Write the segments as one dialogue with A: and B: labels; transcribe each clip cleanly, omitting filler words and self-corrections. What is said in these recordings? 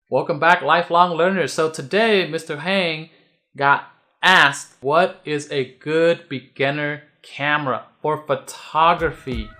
A: Welcome back, lifelong learners. So today, Mr. Heng got asked, what is a good beginner camera for photography?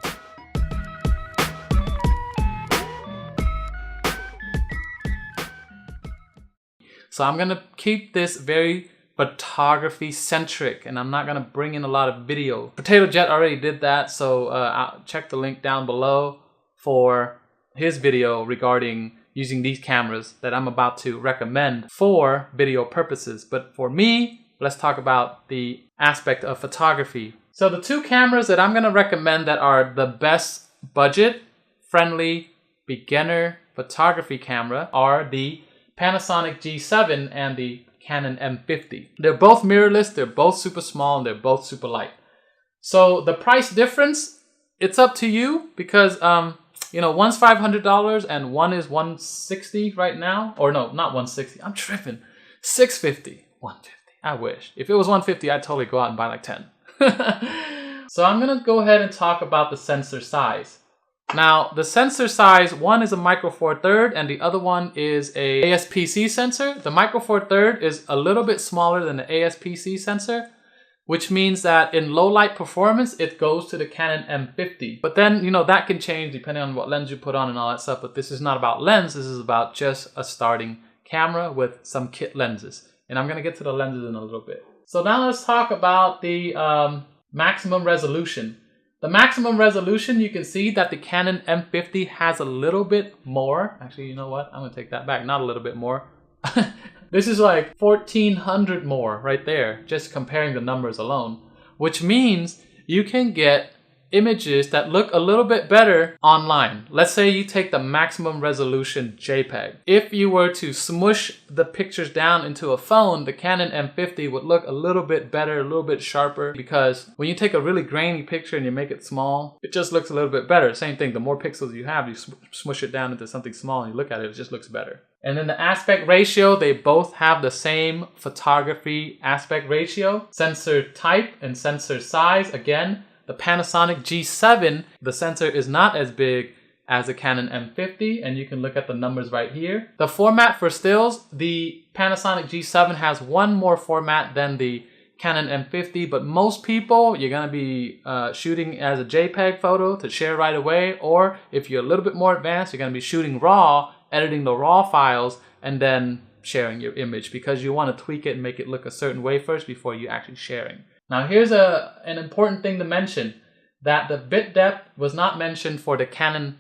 A: So I'm gonna keep this very photography centric, and I'm not gonna bring in a lot of video. Potato Jet already did that, so I'll check the link down below for his video regarding using these cameras that I'm about to recommend for video purposes. But for me, let's talk about the aspect of photography. So the two cameras that I'm gonna recommend that are the best budget-friendly beginner photography camera are the Panasonic G7 and the Canon M50. They're both mirrorless, they're both super small, and they're both super light. So the price difference, it's up to you because you know, one's $500 and one is $160 right now. Or no, not $160. I'm tripping. $650. $150. I wish. If it was $150, I'd totally go out and buy like 10. So I'm gonna go ahead and talk about the sensor size. Now, the sensor size, one is a Micro Four Third and the other one is a ASPC sensor. The Micro Four Third is a little bit smaller than the ASPC sensor, which means that in low light performance, it goes to the Canon M50. But then, you know, that can change depending on what lens you put on and all that stuff. But this is not about lens, this is about just a starting camera with some kit lenses. And I'm gonna get to the lenses in a little bit. So now let's talk about the maximum resolution. The maximum resolution, you can see that the Canon M50 has a little bit more. Actually, you know what? I'm gonna take that back, not a little bit more. This is like 1400 more right there, just comparing the numbers alone, which means you can get images that look a little bit better online. Let's say you take the maximum resolution JPEG. If you were to smush the pictures down into a phone, the Canon M50 would look a little bit better, a little bit sharper, because when you take a really grainy picture and you make it small, it just looks a little bit better. Same thing, the more pixels you have, you smush it down into something small and you look at it, it just looks better. And then the aspect ratio, they both have the same photography aspect ratio. Sensor type and sensor size, again, the Panasonic G7, the sensor is not as big as the Canon M50, and you can look at the numbers right here. The format for stills, the Panasonic G7 has one more format than the Canon M50, but most people, you're gonna be shooting as a JPEG photo to share right away, or if you're a little bit more advanced, you're gonna be shooting RAW, editing the RAW files, and then sharing your image because you wanna tweak it and make it look a certain way first before you actually sharing. Now here's an important thing to mention, that the bit depth was not mentioned for the Canon,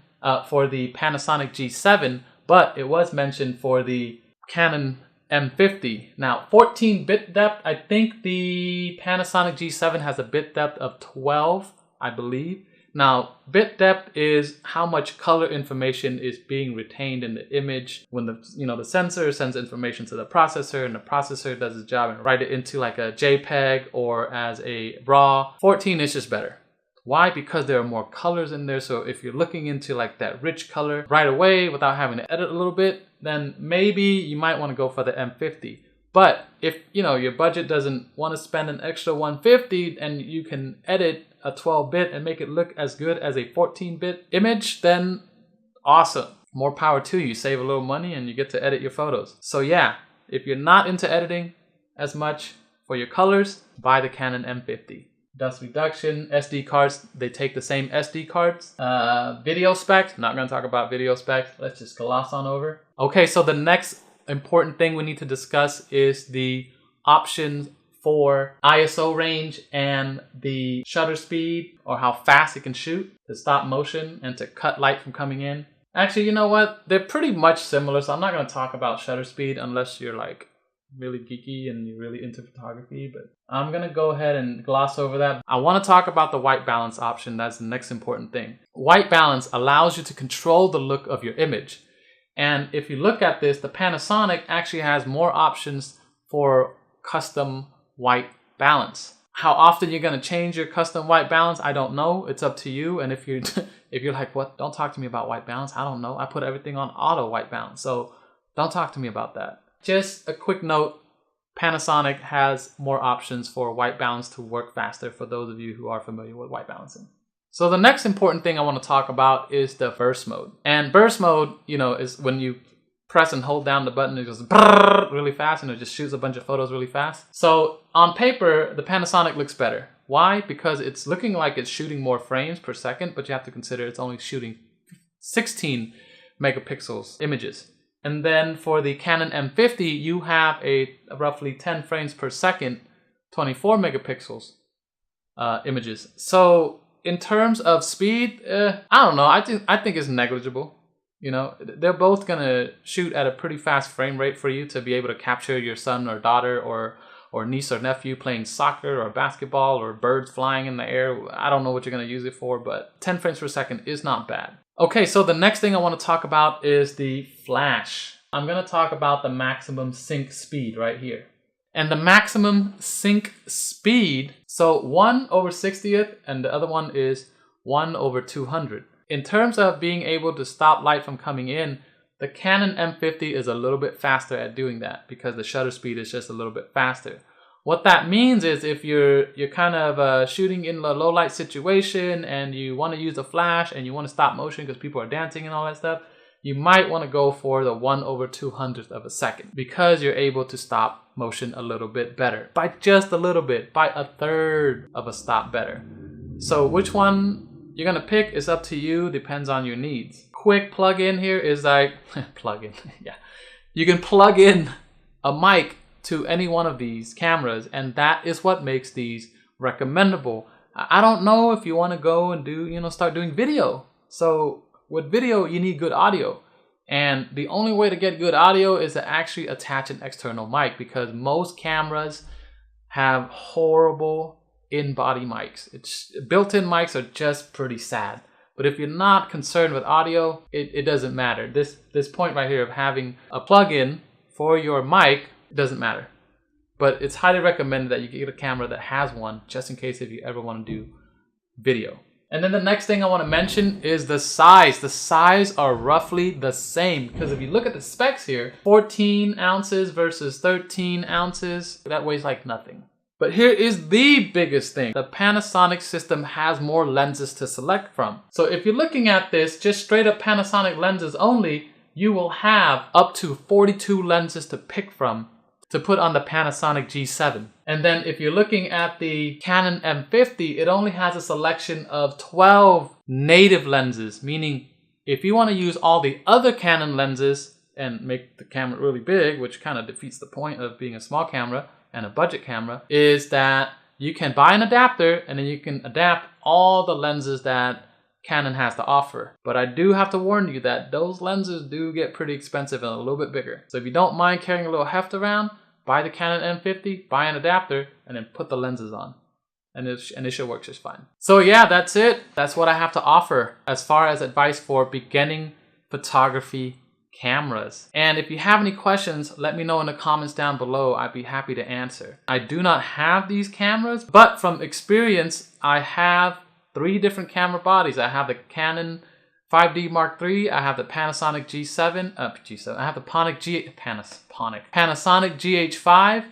A: for the Panasonic G7, but it was mentioned for the Canon M50. Now 14 bit depth, I think the Panasonic G7 has a bit depth of 12, I believe. Now, bit depth is how much color information is being retained in the image when the sensor sends information to the processor and the processor does its job and write it into like a JPEG or as a RAW. 14 is just better. Why? Because there are more colors in there. So if you're looking into like that rich color right away without having to edit a little bit, then maybe you might want to go for the M50. But if your budget doesn't want to spend an extra 150 and you can edit a 12-bit and make it look as good as a 14-bit image, then awesome. More power to you. Save a little money and you get to edit your photos. So yeah, if you're not into editing as much for your colors, buy the Canon M50. Dust reduction, SD cards, they take the same SD cards. Video specs, not going to talk about video specs. Let's just gloss on over. Okay, so the next important thing we need to discuss is the options for ISO range and the shutter speed, or how fast it can shoot, to stop motion and to cut light from coming in. Actually, you know what? They're pretty much similar, so I'm not going to talk about shutter speed unless you're like really geeky and you're really into photography, but I'm going to go ahead and gloss over that. I want to talk about the white balance option. That's the next important thing. White balance allows you to control the look of your image. And if you look at this, the Panasonic actually has more options for custom white balance. How often you're going to change your custom white balance, I don't know. It's up to you. And if you're like, what? Don't talk to me about white balance. I don't know. I put everything on auto white balance. So don't talk to me about that. Just a quick note, Panasonic has more options for white balance to work faster for those of you who are familiar with white balancing. So the next important thing I want to talk about is the burst mode. And burst mode, is when you press and hold down the button, it goes brrr really fast, and it just shoots a bunch of photos really fast. So on paper, the Panasonic looks better. Why? Because it's looking like it's shooting more frames per second, but you have to consider it's only shooting 16 megapixels images. And then for the Canon M50, you have a roughly 10 frames per second, 24 megapixels images. So in terms of speed, I don't know. I think it's negligible. You know, they're both gonna shoot at a pretty fast frame rate for you to be able to capture your son or daughter or niece or nephew playing soccer or basketball or birds flying in the air. I don't know what you're gonna use it for, but 10 frames per second is not bad. Okay, so the next thing I want to talk about is the flash. I'm gonna talk about the maximum sync speed right here. And the maximum sync speed, so 1/60th and the other one is 1/200. In terms of being able to stop light from coming in, the Canon M50 is a little bit faster at doing that because the shutter speed is just a little bit faster. What that means is if you're kind of shooting in a low light situation and you want to use a flash and you want to stop motion because people are dancing and all that stuff, you might want to go for the 1/200th of a second because you're able to stop motion a little bit better. By just a little bit, by a third of a stop better. So which one you're gonna pick is up to you, depends on your needs. Quick plug-in here is like, plug-in, yeah. You can plug in a mic to any one of these cameras, and that is what makes these recommendable. I don't know if you wanna go and start doing video. So with video, you need good audio. And the only way to get good audio is to actually attach an external mic because most cameras have horrible in-body mics. Built-in mics are just pretty sad. But if you're not concerned with audio, it doesn't matter. This point right here of having a plug-in for your mic doesn't matter. But it's highly recommended that you get a camera that has one just in case if you ever want to do video. And then the next thing I want to mention is the size. The size are roughly the same because if you look at the specs here, 14 ounces versus 13 ounces, that weighs like nothing. But here is the biggest thing. The Panasonic system has more lenses to select from. So if you're looking at this, just straight up Panasonic lenses only, you will have up to 42 lenses to pick from to put on the Panasonic G7. And then if you're looking at the Canon M50, it only has a selection of 12 native lenses, meaning if you want to use all the other Canon lenses and make the camera really big, which kind of defeats the point of being a small camera, and a budget camera, is that you can buy an adapter and then you can adapt all the lenses that Canon has to offer. But I do have to warn you that those lenses do get pretty expensive and a little bit bigger. So if you don't mind carrying a little heft around, buy the Canon M50, buy an adapter, and then put the lenses on. And it should work just fine. So yeah, that's it. That's what I have to offer as far as advice for beginning photography cameras. And if you have any questions, let me know in the comments down below. I'd be happy to answer. I do not have these cameras, but from experience, I have 3 different camera bodies. I have the Canon 5D Mark III, I have the Panasonic G7, I have the Panasonic GH5,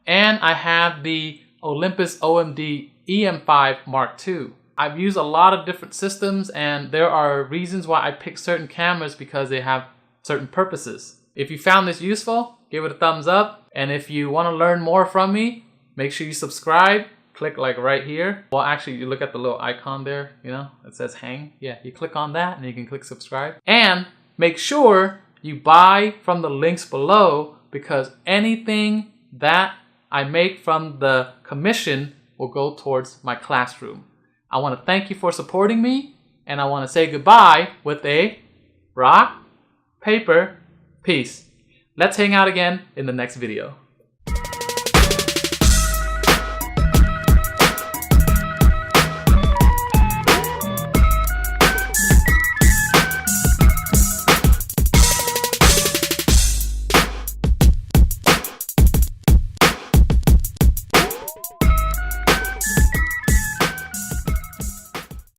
A: and I have the Olympus OMD EM5 Mark II. I've used a lot of different systems, and there are reasons why I pick certain cameras because they have certain purposes. If you found this useful, give it a thumbs up. And if you want to learn more from me, make sure you subscribe. Click like right here. Well, actually, you look at the little icon there, it says Heng. Yeah, you click on that and you can click subscribe. And make sure you buy from the links below because anything that I make from the commission will go towards my classroom. I want to thank you for supporting me, and I want to say goodbye with a rock, paper, peace. Let's hang out again in the next video.